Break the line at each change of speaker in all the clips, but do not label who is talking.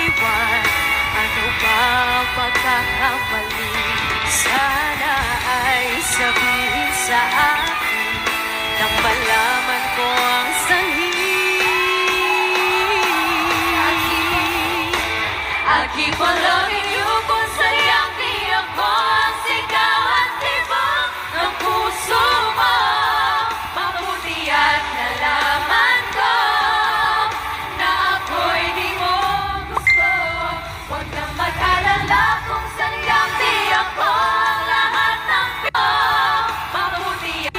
iiwan? Ano ba pagkakamali? Sana ay sabihin sa akin nang malaman ko ang sanhi. I keep on loving you kung sadyang di ako ang sigaw at tibok ng puso mo. Mabuti at nalaman ko na ako'y di mo gusto. Huwag na mag-alala kung sadyang di ako ang lahat ng mabuti.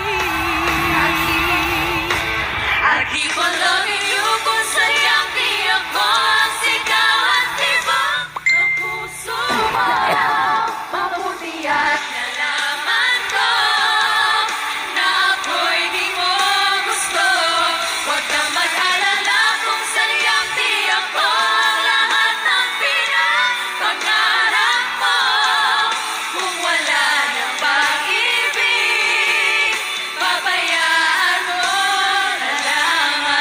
I keep on loving you kung sadyang di ako ang sigaw at tibok ng puso mo. Mabuti at nalaman ko na ako'y di mo gusto. Huwag na mag-alala kung sadyang di ako ang lahat ng pinagpangarap mo. Kung wala ng pag-ibig, babayaan mo na lamang.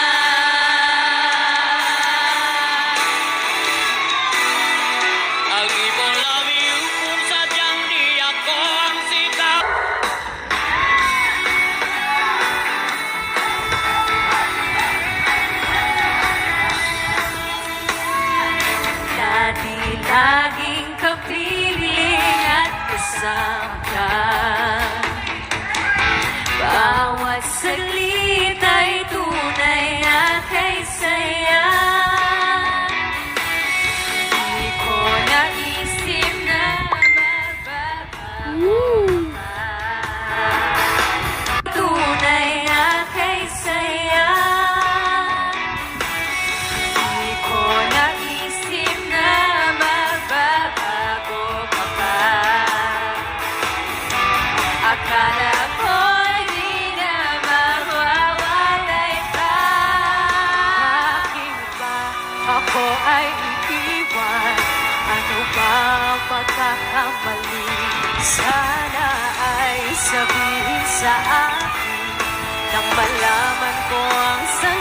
I keep on loving you kung sadyang di ako ang sigaw.
Dati laging kapiling at kasama ka. Bawat saglit ay tunay at kay saya. Di ko naisip na magbabago pa. Tunay at kay saya. Di ko naisip na magbabago ka pa. Akala ko'y di na mawawalay pa. Bakit ba ako ay iiwan? Ano ba ang pagkakamali? Sana ay sabihin sa akin nang malaman ko ang sanhi.